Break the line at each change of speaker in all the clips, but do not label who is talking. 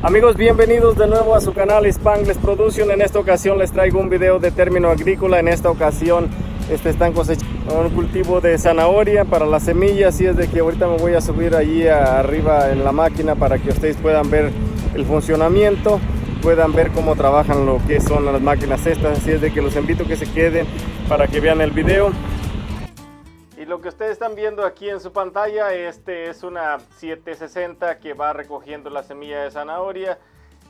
Amigos, bienvenidos de nuevo a su canal Spanglish Production. En esta ocasión les traigo un video de término agrícola. En esta ocasión están cosechando un cultivo de zanahoria para las semillas, y es de que ahorita me voy a subir allí arriba en la máquina para que ustedes puedan ver el funcionamiento, puedan ver cómo trabajan lo que son las máquinas estas. Así es de que los invito a que se queden para que vean el video. Y lo que ustedes están viendo aquí en su pantalla, es una 760 que va recogiendo la semilla de zanahoria.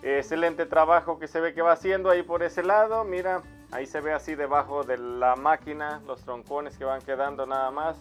Excelente trabajo que se ve que va haciendo ahí por ese lado. Mira, ahí se ve así debajo de la máquina los troncones que van quedando nada más,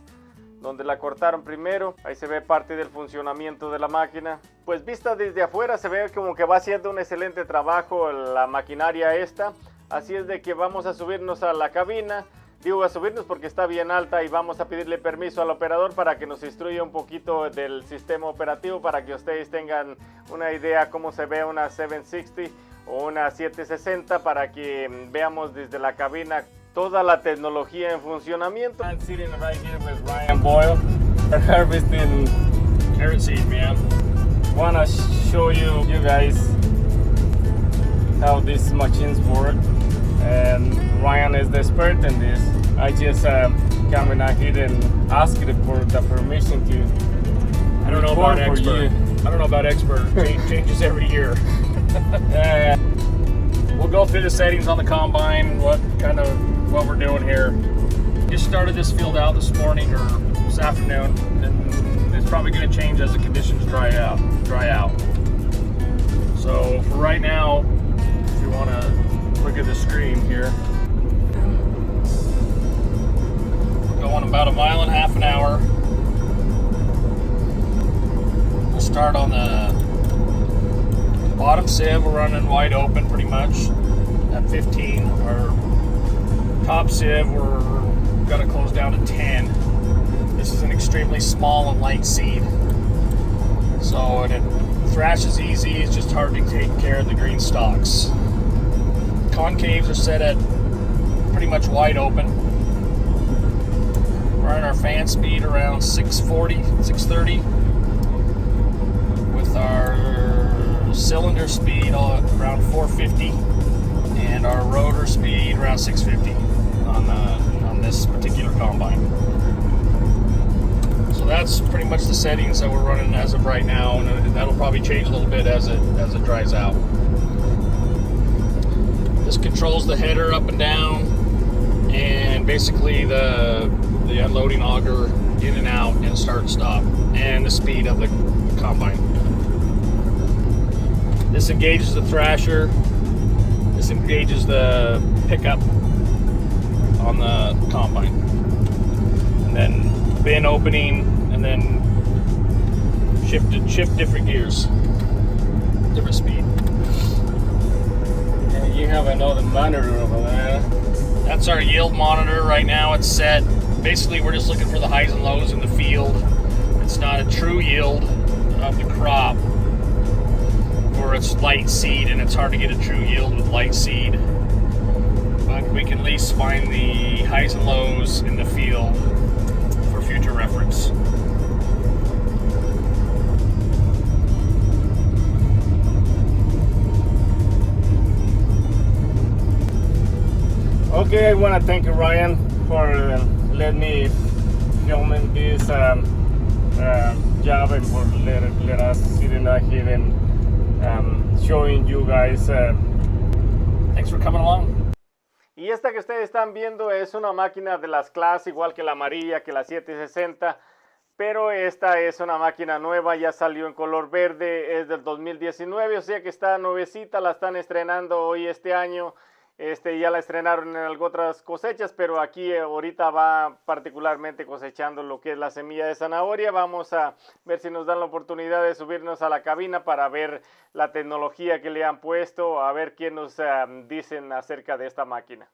donde la cortaron primero. Ahí se ve parte del funcionamiento de la máquina. Pues vista desde afuera se ve como que va haciendo un excelente trabajo la maquinaria esta. Así es de que vamos a subirnos a la cabina. Digo a subirnos porque está bien alta, y vamos a pedirle permiso al operador para que nos instruya un poquito del sistema operativo, para que ustedes tengan una idea cómo se ve una 760 o una 760, para que veamos desde la cabina toda la tecnología en funcionamiento. I'm sitting right here with Ryan Boyle. We're harvesting carrot seed, man. Wanna show you guys how these machines work. And Ryan is the expert in this. I just came in here and asked for the permission to.
I don't know about expert. I don't know about expert. Changes every year. We'll go through the settings on the combine, what we're doing here. Just started this field out this morning or this afternoon, and it's probably going to change as the conditions dry out. So for right now, if you want to look at the screen here, we're going about 1.5 miles an hour. We'll start on the bottom sieve. We're running wide open pretty much at 15. Our top sieve, we're gonna close down to 10. This is an extremely small and light seed, so and it thrashes easy. It's just hard to take care of the green stalks. Concaves are set at pretty much wide open. We're on our fan speed around 640, 630, with our cylinder speed around 450, and our rotor speed around 650 on this particular combine. So that's pretty much the settings that we're running as of right now, and that'll probably change a little bit as it dries out. This controls the header up and down, and basically the unloading auger in and out and start and stop, and the speed of the combine. This engages the thrasher. This engages the pickup on the combine, and then bin opening, and then shift different gears, different speed.
You have another monitor over there.
That's our yield monitor. Right now it's set. Basically, we're just looking for the highs and lows in the field. It's not a true yield of the crop, or it's light seed, and it's hard to get a true yield with light seed. But we can at least find the highs and lows in the field for future reference.
Okay, I want to thank you, Ryan, for letting me film in this job, and for let us sit in here and showing you guys.
Thanks for coming along.
Y esta que ustedes están viendo es una máquina de las Claas, igual que la amarilla, que la 760, pero esta es una máquina nueva, ya salió en color verde, es del 2019, o sea que está nuevecita, la están estrenando hoy este año. Ya la estrenaron en otras cosechas, pero aquí ahorita va particularmente cosechando lo que es la semilla de zanahoria. Vamos a ver si nos dan la oportunidad de subirnos a la cabina para ver la tecnología que le han puesto, a ver qué nos dicen acerca de esta máquina.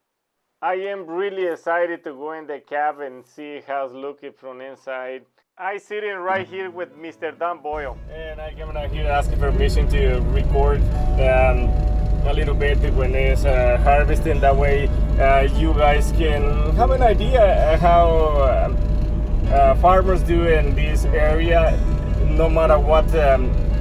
I am really excited to go in the cab and see how it's looking from inside. I'm sitting right here with Mr. Dan Boyle, and I came out here asking permission to record a little bit when it's harvesting. That way you guys can have an idea how farmers do in this area, no matter what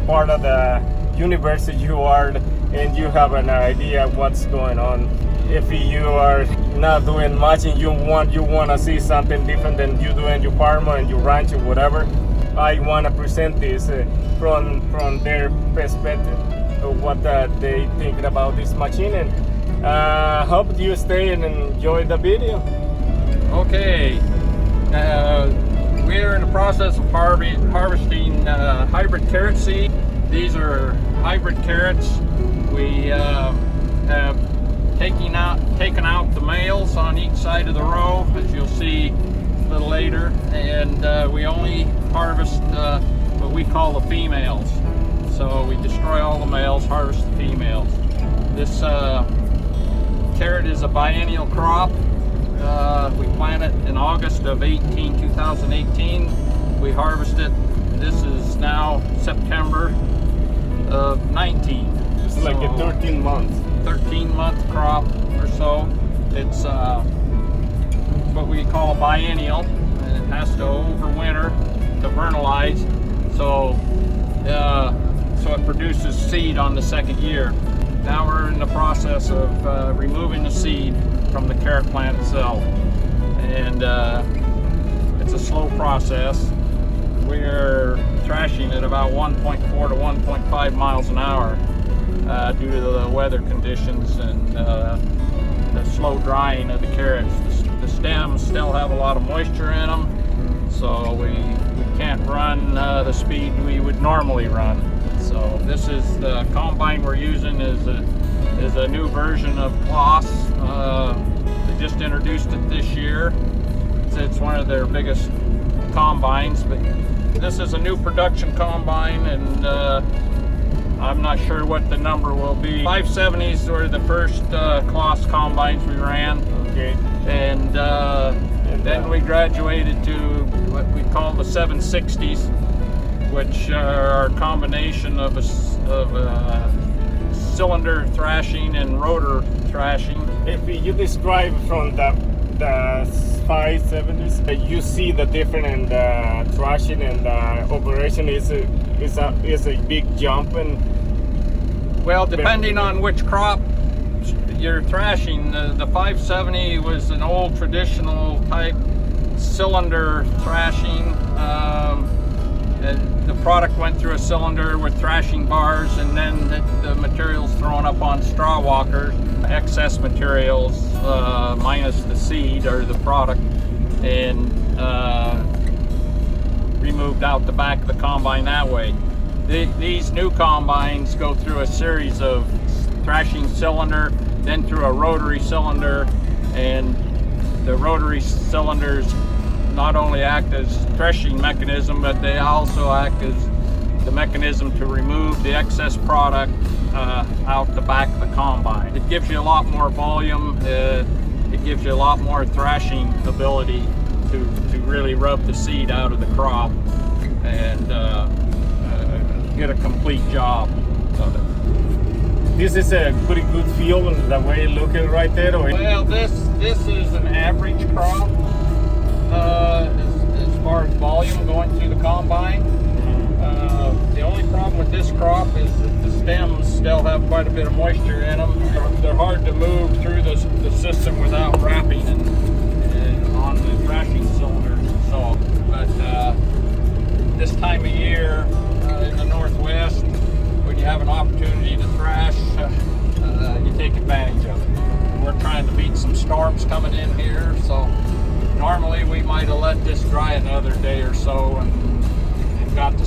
part of the university you are and you have an idea what's going on. If you are not doing much and you want to see something different than you do in your farm and your ranch or whatever, I want to present this from their perspective of what they think about this machine. And hope you stay and enjoy the video.
Okay, we're in the process of harvesting hybrid carrot seed. These are hybrid carrots. We have taken out the males on each side of the row, as you'll see a little later, and we only harvest what we call the females. So we destroy all the males, harvest the females. This carrot is a biennial crop. We plant it in August of 2018. We harvest it. This is now September of 19.
It's like a
13-month crop or so. It's what we call a biennial, and it has to overwinter to vernalize, so it produces seed on the second year. Now we're in the process of removing the seed from the carrot plant itself, and it's a slow process. We're thrashing at about 1.4 to 1.5 miles an hour due to the weather conditions and the slow drying of the carrots. The stems still have a lot of moisture in them, so we can't run the speed we would normally run. So this is the combine we're using is a new version of Claas. They just introduced it this year. It's one of their biggest combines, but this is a new production combine, and I'm not sure what the number will be. 570s were the first Claas combines we ran.
Okay.
And then we graduated to what we call the 760s, which are a combination of a cylinder thrashing and rotor thrashing.
If you describe from the 570s, you see the difference in the thrashing and the operation is a big jump. And
well, depending on which crop you're thrashing, the 570 was an old traditional type cylinder thrashing. And the product went through a cylinder with thrashing bars, and then the materials thrown up on straw walkers. Excess materials minus the seed or the product, and removed out the back of the combine that way. These new combines go through a series of thrashing cylinder, then through a rotary cylinder, and the rotary cylinders not only act as threshing mechanism, but they also act as the mechanism to remove the excess product out the back of the combine. It gives you a lot more volume. It gives you a lot more thrashing ability to really rub the seed out of the crop and get a complete job of it.
this is a pretty good feel the way you look at right there.
Well, this is an average crop as far as volume going through the combine. The only problem with this crop is that the stems still have quite a bit of moisture in them. They're hard to move through the system without wrapping and on the thrashing cylinders and so. But this time of year in the Northwest, when you have an opportunity to thrash, you take advantage of it. We're trying to beat some storms coming in here, so normally we might have let this dry another day or so and got the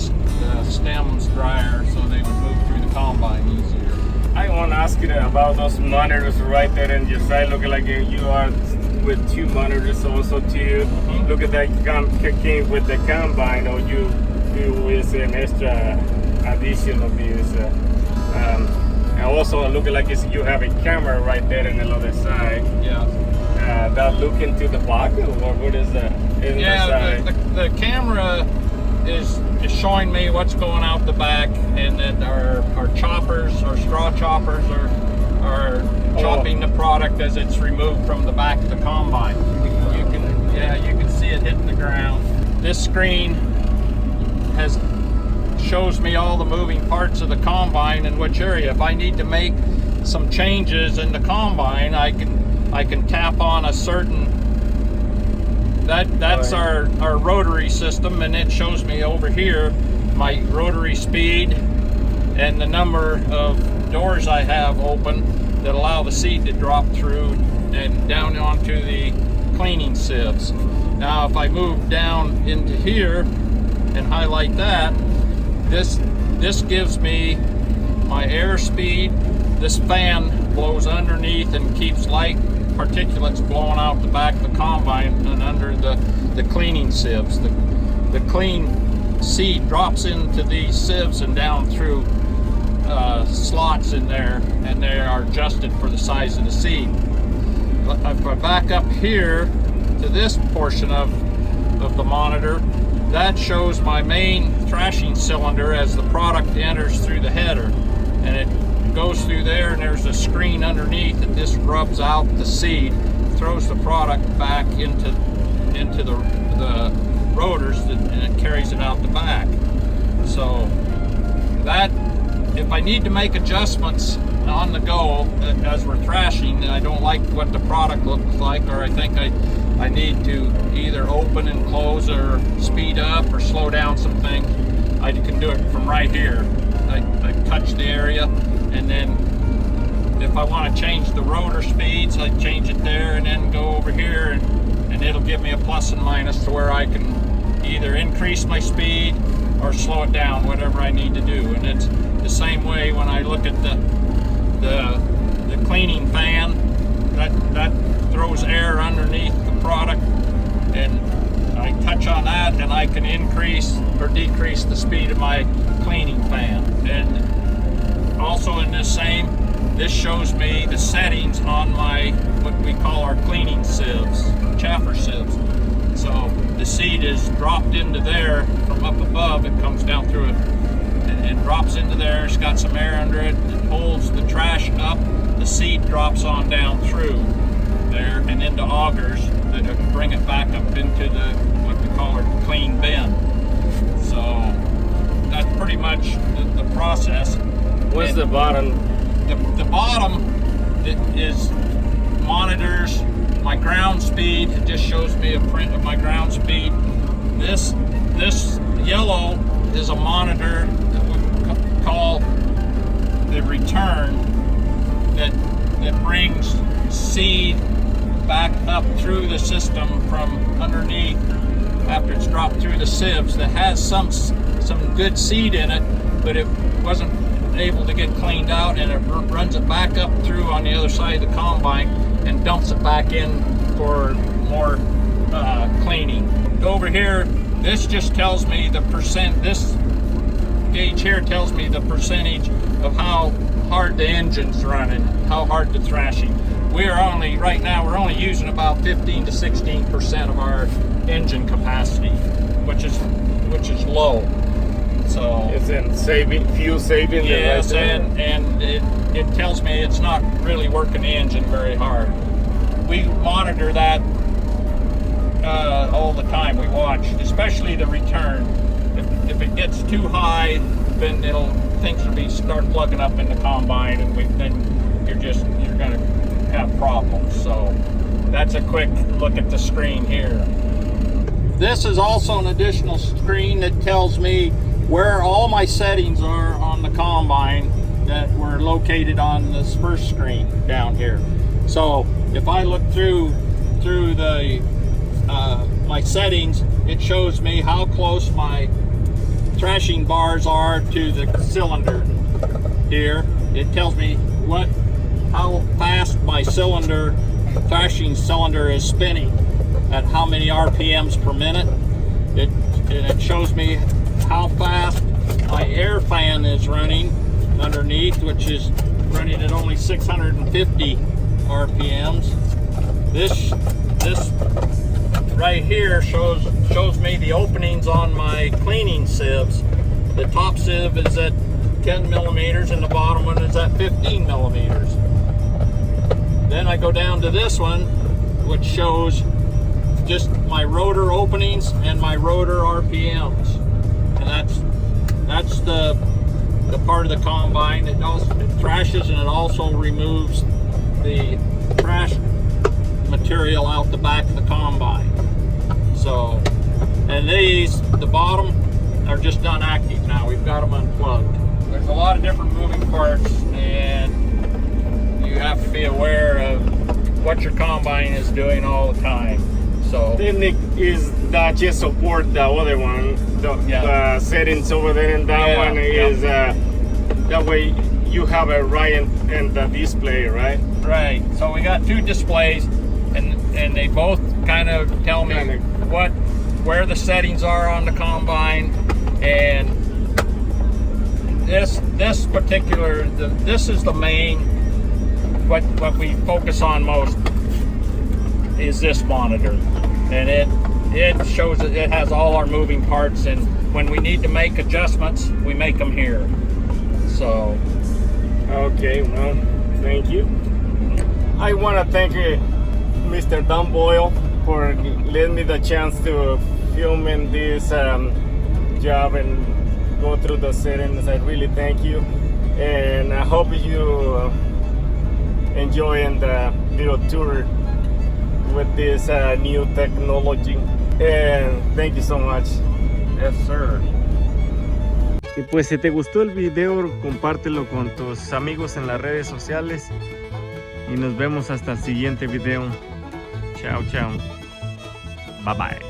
stems drier so they would move through the combine easier.
I want to ask you about those monitors right there in your side. Looking like you are with two monitors also too.
Mm-hmm.
Look at that came with the combine, or you with an extra addition of this. And also looking like you have a camera right there on the other side.
Yeah.
That look into the pocket, or what is that?
Yeah, the camera is showing me what's going out the back, and that our choppers, our straw choppers are chopping the product as it's removed from the back of the combine. You can see it hitting the ground. This screen shows me all the moving parts of the combine and which area. If I need to make some changes in the combine, I can tap on a certain, that's our rotary system, and it shows me over here my rotary speed and the number of doors I have open that allow the seed to drop through and down onto the cleaning sieves. Now if I move down into here and highlight that, this gives me my air speed. This fan blows underneath and keeps light particulates blowing out the back of the combine and under the cleaning sieves. The clean seed drops into these sieves and down through slots in there, and they are adjusted for the size of the seed. If I back up here to this portion of the monitor, that shows my main thrashing cylinder as the product enters through the header, and it goes through there, and there's a screen underneath that this rubs out the seed, throws the product back into the rotors, and it carries it out the back. So that, if I need to make adjustments on the go as we're thrashing and I don't like what the product looks like, or I think I need to either open and close or speed up or slow down some things, I can do it from right here. I touch the area, and then if I want to change the rotor speeds, I change it there and then go over here, and it'll give me a plus and minus to where I can either increase my speed or slow it down, whatever I need to do. And it's the same way when I look at the cleaning fan, that throws air underneath the product, and I touch on that and I can increase or decrease the speed of my cleaning fan. And also in this shows me the settings on my, what we call our cleaning sieves, chaffer sieves. So the seed is dropped into there from up above, it comes down through it and drops into there. It's got some air under it, it holds the trash up, the seed drops on down through there and into augers that bring it back up into the, what we call our clean bin. So that's pretty much the process.
What's the bottom?
The bottom is monitors my ground speed. It just shows me a print of my ground speed. This yellow is a monitor that we call the return, that brings seed back up through the system from underneath after it's dropped through the sieves, that has some good seed in it, but it wasn't able to get cleaned out, and it runs it back up through on the other side of the combine and dumps it back in for more cleaning. Over here, this just tells me the percent, this gauge here tells me the percentage of how hard the engine's running, how hard the thrashing. Right now we're only using about 15 to 16% of our engine capacity, which is low. So
it's in fuel saving.
Yes, and it tells me it's not really working the engine very hard. We monitor that all the time. We watch, especially the return. If it gets too high, then things will start plugging up in the combine, and then you're going to have problems. So that's a quick look at the screen here. This is also an additional screen that tells me where all my settings are on the combine that were located on this first screen down here. So if I look through the my settings, it shows me how close my thrashing bars are to the cylinder here. It tells me how fast my thrashing cylinder is spinning at how many RPMs per minute. It shows me how fast my air fan is running underneath, which is running at only 650 RPMs. This right here shows me the openings on my cleaning sieves. The top sieve is at 10 millimeters and the bottom one is at 15 millimeters. Then I go down to this one, which shows just my rotor openings and my rotor RPMs. And That's the part of the combine. It thrashes, and it also removes the trash material out the back of the combine. So, and these, the bottom, are just inactive now. We've got them unplugged. There's a lot of different moving parts, and you have to be aware of what your combine is doing all the time. So
technique is that just support the other one, the settings over there, and that one is that way you have it right in the display, right?
Right. So we got two displays, and they both kind of tell me where the settings are on the combine, and this particular this is the main what we focus on most is this monitor, and it shows that it has all our moving parts, and when we need to make adjustments, we make them here. So
okay, well, thank you. I want to thank Mr. Don Boyle for letting me the chance to film in this job and go through the settings. I really thank you, and I hope you enjoying the little tour with this new technology, and thank you so much.
yes, sir.
Y pues si te gustó el video, compártelo con tus amigos en las redes sociales y nos vemos hasta el siguiente video. Chao, chao. Bye bye.